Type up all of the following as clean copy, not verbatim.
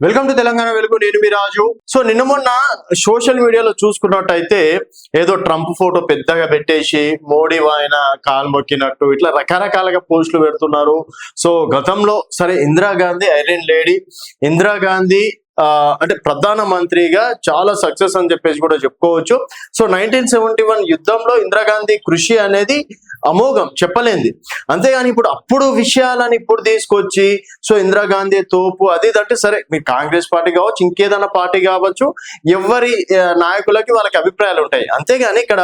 Welcome to Telangana వెలుగు. నేను మీ రాజు. So నిన్న మొన్న సోషల్ మీడియాలో చూసుకున్నట్టయితే ఏదో ట్రంప్ ఫోటో పెద్దగా పెట్టేసి మోడీ ఆయన కాలు మొక్కినట్టు ఇట్లా రకరకాలుగా పోస్టులు పెడుతున్నారు. సో గతంలో సరే ఇందిరాగాంధీ ఐరన్ లేడీ, ఇందిరాగాంధీ అంటే ప్రధాన మంత్రిగా చాలా సక్సెస్ అని చెప్పేసి కూడా చెప్పుకోవచ్చు. సో 1971 యుద్ధంలో ఇందిరాగాంధీ కృషి అనేది అమోఘం, చెప్పలేంది. అంతేగాని అప్పుడు విషయాలని ఇప్పుడు తీసుకొచ్చి సో ఇందిరాగాంధీ తోపు అది అంటే సరే మీరు కాంగ్రెస్ పార్టీ కావచ్చు, ఇంకేదైనా పార్టీ కావచ్చు, ఎవరి నాయకులకి వాళ్ళకి అభిప్రాయాలు ఉంటాయి. అంతేగాని ఇక్కడ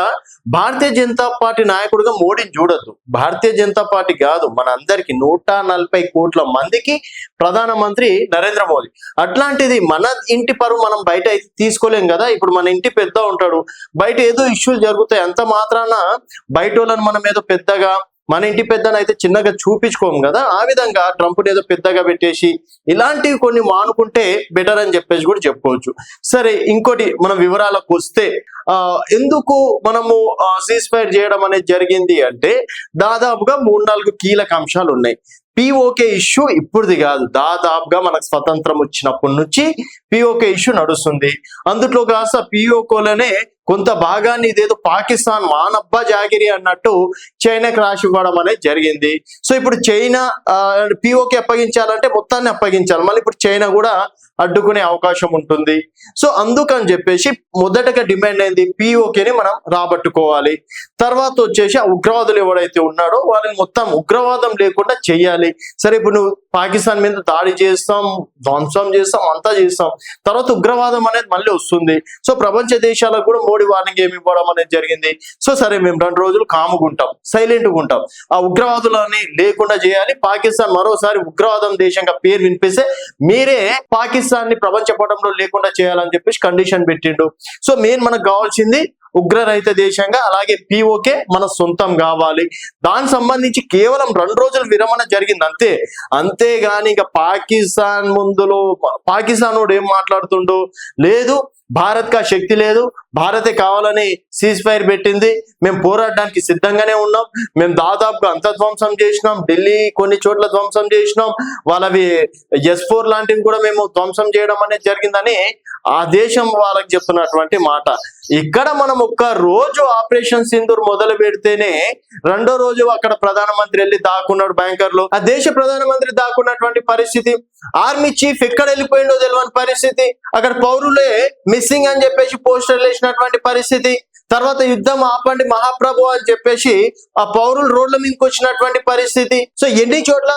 భారతీయ జనతా పార్టీ నాయకుడిగా మోడీని చూడొద్దు. భారతీయ జనతా పార్టీ కాదు, మన అందరికి 140 కోట్ల మందికి ప్రధానమంత్రి నరేంద్ర మోదీ. అట్లాంటిది మన ఇంటి పరువు మనం బయట అయితే తీసుకోలేం కదా. ఇప్పుడు మన ఇంటి పెద్ద ఉంటాడు, బయట ఏదో ఇష్యూలు జరుగుతాయి, అంత మాత్రాన బయట వాళ్ళని మనం ఏదో పెద్దగా మన ఇంటి పెద్దను అయితే చిన్నగా చూపించుకోము కదా. ఆ విధంగా ట్రంప్ ఏదో పెద్దగా పెట్టేసి ఇలాంటివి కొన్ని మానుకుంటే బెటర్ అని చెప్పేసి కూడా చెప్పుకోవచ్చు. సరే, ఇంకోటి మనం వివరాలకు వస్తే ఎందుకు మనము సీజ్ ఫైర్ చేయడం అనేది జరిగింది అంటే దాదాపుగా 3-4 కీలక అంశాలు ఉన్నాయి. పిఓకే ఇష్యూ ఇప్పుడుది కాదు, దాదాపుగా మనకు స్వతంత్రం వచ్చినప్పటి నుంచి పిఓకే ఇష్యూ నడుస్తుంది. అందులో కాస్త పిఓకోలోనే కొంత భాగాన్ని ఇదేదో పాకిస్తాన్ మానబ్బా జాగిరి అన్నట్టు చైనాకి రాసి ఇవ్వడం అనేది జరిగింది. సో ఇప్పుడు చైనా పిఓకే అప్పగించాలంటే మొత్తాన్ని అప్పగించాలి, మళ్ళీ ఇప్పుడు చైనా కూడా అడ్డుకునే అవకాశం ఉంటుంది. సో అందుకని చెప్పేసి మొదటగా డిమాండ్ అయింది పిఓకేని మనం రాబట్టుకోవాలి. తర్వాత వచ్చేసి ఆ ఉగ్రవాదులు ఎవడైతే ఉన్నాడో వాళ్ళని మొత్తం ఉగ్రవాదం లేకుండా చెయ్యాలి. సరే, ఇప్పుడు నువ్వు పాకిస్తాన్ మీద దాడి చేస్తాం, ధ్వంసం చేస్తాం, అంతా చేస్తాం, తర్వాత ఉగ్రవాదం అనేది మళ్ళీ వస్తుంది. సో ప్రపంచ దేశాలకు కూడా మోడీ వార్నింగ్ ఏమి ఇవ్వడం అనేది జరిగింది. సో సరే, మేము 2 రోజులు కాముకుంటాం, సైలెంట్గా ఉంటాం, ఆ ఉగ్రవాదులని లేకుండా చేయాలి. పాకిస్తాన్ మరోసారి ఉగ్రవాదం దేశంగా పేరు వినిపిస్తే మీరే పాకిస్తాన్ ని ప్రపంచ పటంలో లేకుండా చేయాలని చెప్పేసి కండిషన్ పెట్టిండు. సో మనకు కావాల్సింది ఉగ్రరహిత దేశంగా, అలాగే పిఓకే మన సొంతం కావాలి. దానికి సంబంధించి కేవలం 2 రోజుల విరమణ జరిగింది అంతే. అంతేగాని ఇక పాకిస్తాన్ ముందులో పాకిస్తాన్ వాడు ఏం మాట్లాడుతుండో లేదు, భారత్ కా శక్తి లేదు, భారతే కావాలని సీజ్ ఫైర్ పెట్టింది, మేము పోరాడడానికి సిద్ధంగానే ఉన్నాం, మేము దాదాపుగా అంత ధ్వంసం చేసినాం, ఢిల్లీ కొన్ని చోట్ల ధ్వంసం చేసినాం, వాళ్ళవి S-4 లాంటివి కూడా మేము ధ్వంసం చేయడం అనేది జరిగిందని ఆ దేశం వాళ్ళకి చెప్తున్నటువంటి మాట. ఇక్కడ మనం ఒక్క రోజు ఆపరేషన్ సింధూర్ మొదలు పెడితేనే 2వ రోజు అక్కడ ప్రధానమంత్రి వెళ్ళి దాక్కున్నాడు బ్యాంకర్లు, ఆ దేశ ప్రధానమంత్రి దాక్కున్నటువంటి పరిస్థితి, ఆర్మీ చీఫ్ ఎక్కడ వెళ్ళిపోయిండో తెలియని పరిస్థితి, అక్కడ పౌరులే మిస్సింగ్ అని చెప్పేసి పోస్టర్లు వేసినటువంటి పరిస్థితి, తర్వాత యుద్ధం ఆపండి మహాప్రభు అని చెప్పేసి ఆ పౌరులు రోడ్ల మీదకి వచ్చినటువంటి పరిస్థితి. సో ఎన్ని చోట్ల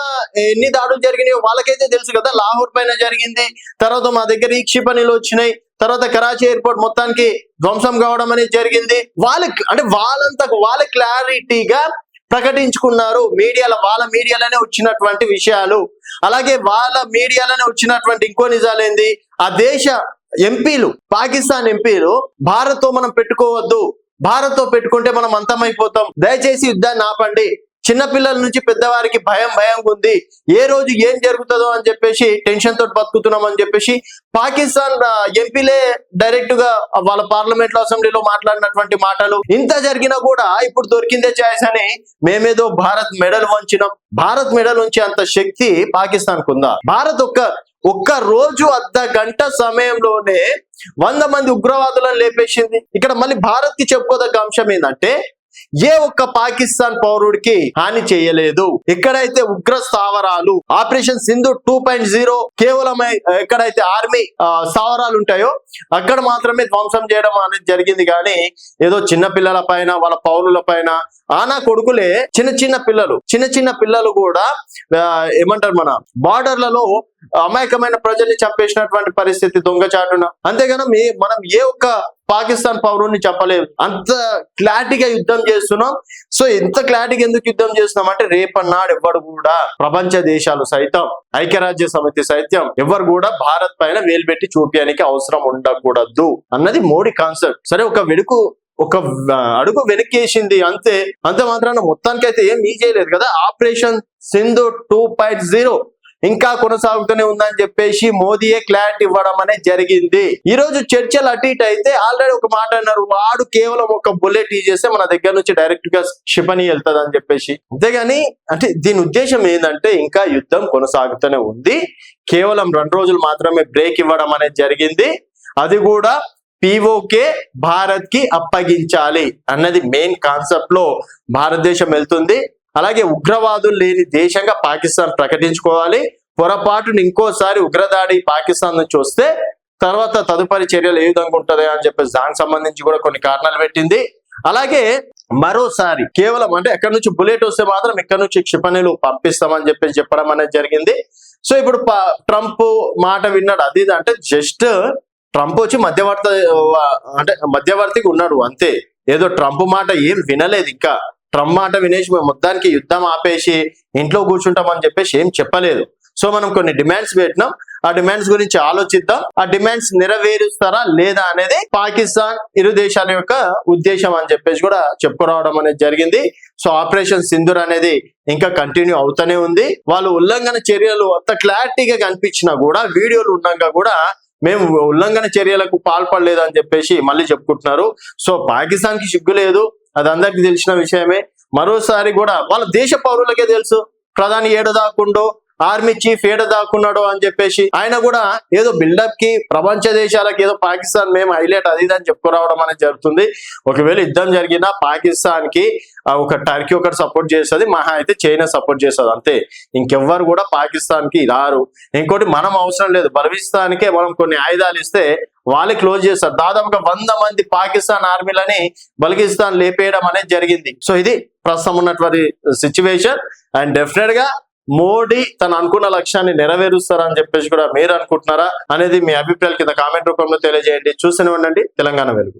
ఎన్ని దాడులు జరిగినాయో వాళ్ళకైతే తెలుసు కదా. లాహోర్ పైన జరిగింది, తర్వాత మా దగ్గర ఈ క్షిపణిలు వచ్చినాయి, తర్వాత కరాచీ ఎయిర్పోర్ట్ మొత్తానికి ధ్వంసం కావడం అనేది జరిగింది. వాళ్ళ క్లారిటీగా ప్రకటించుకున్నారు మీడియాలో, వాళ్ళ మీడియాలోనే వచ్చినటువంటి విషయాలు. అలాగే వాళ్ళ మీడియాలోనే వచ్చినటువంటి ఇంకో నిజాలేంది, ఆ దేశ ఎంపీలు, పాకిస్తాన్ ఎంపీలు భారత్ తో మనం పెట్టుకోవద్దు, భారత్ తో పెట్టుకుంటే మనం అంతమైపోతాం, దయచేసి యుద్ధాన్ని ఆపండి, చిన్నపిల్లల నుంచి పెద్దవారికి భయం ఉంది, ఏ రోజు ఏం జరుగుతుందో అని చెప్పేసి టెన్షన్ తోటి బతుకుతున్నాం అని చెప్పేసి పాకిస్తాన్ ఎంపీలే డైరెక్ట్ గా వాళ్ళ పార్లమెంట్ లో అసెంబ్లీలో మాట్లాడినటువంటి మాటలు. ఇంత జరిగినా కూడా ఇప్పుడు దొరికిందే ఛాయిస్ అని మేమేదో భారత్ మెడల్ వంచినాం. భారత్ మెడల్ ఉంచే అంత శక్తి పాకిస్తాన్ కుందా? భారత్ ఒక్క రోజు అర్ధ గంట సమయంలోనే 100 మంది ఉగ్రవాదులను లేపేసింది. ఇక్కడ మళ్ళీ భారత్ కి చెప్పుకోదగ్గ అంశం ఏంటంటే ఏ ఒక్క పాకిస్తాన్ పౌరుడికి హాని చేయలేదు. ఎక్కడైతే ఉగ్ర స్థావరాలు ఆపరేషన్ సింధూర్ 2.0 కేవలం ఎక్కడైతే ఆర్మీ స్థావరాలు ఉంటాయో అక్కడ మాత్రమే ధ్వంసం చేయడం అనేది జరిగింది. కానీ ఏదో చిన్న పిల్లల పైన, వాళ్ళ పౌరుల పైన, ఆనా కొడుకులే చిన్న పిల్లలు కూడా ఏమంటారు మన బార్డర్లలో అమాయకమైన ప్రజల్ని చంపేసినటువంటి పరిస్థితి దొంగచాటున. అంతేగాని మనం ఏ ఒక్క పాకిస్తాన్ పౌరుని చెప్పలేదు. అంత క్లారిటీగా యుద్ధం చేస్తున్నాం. సో ఎంత క్లారిటీగా ఎందుకు యుద్ధం చేస్తున్నాం అంటే రేపన్నాడు ఎవరు కూడా, ప్రపంచ దేశాలు సైతం, ఐక్యరాజ్య సమితి సైతం ఎవరు కూడా భారత్ పైన వేలు పెట్టి చూపించడానికి అవసరం ఉండకూడదు అన్నది మోడీ కాన్సెప్ట్. సరే, ఒక అడుగు వెనక్కేసింది అంత మాత్రాన మొత్తానికి అయితే ఏం చేయలేదు కదా. ఆపరేషన్ సింధూర్ 2.0 ఇంకా కొనసాగుతూనే ఉందని చెప్పేసి మోదీయే క్లారిటీ ఇవ్వడం అనేది జరిగింది. ఈ రోజు చర్చలు అటు ఇటు అయితే ఆల్రెడీ ఒక మాట అన్నారు, వాడు కేవలం ఒక బుల్లెట్ చేస్తే మన దగ్గర నుంచి డైరెక్ట్ గా క్షిపణి వెళ్తుంది అని చెప్పేసి. అంతేగాని అంటే దీని ఉద్దేశం ఏంటంటే ఇంకా యుద్ధం కొనసాగుతూనే ఉంది. కేవలం 2 రోజులు మాత్రమే బ్రేక్ ఇవ్వడం అనేది జరిగింది. అది కూడా పిఓకే భారత్ కి అప్పగించాలి అన్నది మెయిన్ కాన్సెప్ట్ లో భారతదేశం వెళ్తుంది. అలాగే ఉగ్రవాదులు లేని దేశంగా పాకిస్తాన్ ప్రకటించుకోవాలి. పొరపాటును ఇంకోసారి ఉగ్రదాడి పాకిస్తాన్ నుంచి వస్తే తర్వాత తదుపరి చర్యలు ఏ విధంగా ఉంటది అని చెప్పేసి దానికి సంబంధించి కూడా కొన్ని కారణాలు పెట్టింది. అలాగే మరోసారి కేవలం అంటే ఎక్కడి నుంచి బుల్లెట్ వస్తే మాత్రం ఇక్కడ నుంచి క్షిపణులు పంపిస్తామని చెప్పేసి చెప్పడం అనేది జరిగింది. సో ఇప్పుడు ట్రంప్ మాట విన్నాడు. అది అంటే జస్ట్ ట్రంప్ వచ్చి మధ్యవర్తికి ఉన్నాడు అంతే. ఏదో ట్రంప్ మాట ఏం వినలేదు. ఇంకా ట్రంప్ మాట వినేసి మొత్తానికి యుద్ధం ఆపేసి ఇంట్లో కూర్చుంటామని చెప్పేసి ఏం చెప్పలేదు. సో మనం కొన్ని డిమాండ్స్ పెట్టినాం. ఆ డిమాండ్స్ గురించి ఆలోచిద్దాం. ఆ డిమాండ్స్ నెరవేరుస్తారా లేదా అనేది పాకిస్తాన్ ఇరు దేశాల యొక్క ఉద్దేశం అని చెప్పేసి కూడా చెప్పుకురావడం అనేది జరిగింది. సో ఆపరేషన్ సింధూర్ అనేది ఇంకా కంటిన్యూ అవుతూనే ఉంది. వాళ్ళు ఉల్లంఘన చర్యలు అంత క్లారిటీగా కనిపించినా కూడా వీడియోలు ఉన్నాక కూడా మేము ఉల్లంఘన చర్యలకు పాల్పడలేదు అని చెప్పేసి మళ్ళీ చెప్పుకుంటున్నారు. సో పాకిస్తాన్ కి సిగ్గు లేదు, అది అందరికి తెలిసిన విషయమే. మరోసారి కూడా వాళ్ళ దేశ పౌరులకే తెలుసు ప్రధాని ఏడు దాకుండో, ఆర్మీ చీఫ్ ఏడు దాక్కున్నాడు అని చెప్పేసి. ఆయన కూడా ఏదో బిల్డప్ కి ప్రపంచ దేశాలకు ఏదో పాకిస్తాన్ మేము హైలైట్ అది అని చెప్పుకురావడం అనేది జరుగుతుంది. ఒకవేళ యుద్ధం జరిగినా పాకిస్తాన్ కి ఒక టర్కీ ఒకటి సపోర్ట్ చేస్తుంది, మహా అయితే చైనా సపోర్ట్ చేస్తుంది అంతే. ఇంకెవ్వరు కూడా పాకిస్తాన్ కి రారు. ఇంకోటి మనం అవసరం లేదు, బలూచిస్తాన్కే మనం కొన్ని ఆయుధాలు ఇస్తే వాళ్ళే క్లోజ్ చేస్తారు. దాదాపుగా 100 మంది పాకిస్తాన్ ఆర్మీలని బలూచిస్తాన్ లేపేయడం అనేది జరిగింది. సో ఇది ప్రస్తుతం ఉన్నటువంటి సిచ్యువేషన్. అండ్ డెఫినెట్ గా మోడీ తను అనుకున్న లక్ష్యాన్ని నెరవేరుస్తారని చెప్పేసి కూడా మీరు అనుకుంటున్నారా అనేది మీ అభిప్రాయాలు కింద కామెంట్ రూపంలో తెలియజేయండి. చూస్తూనే ఉండండి తెలంగాణ వెలుగు.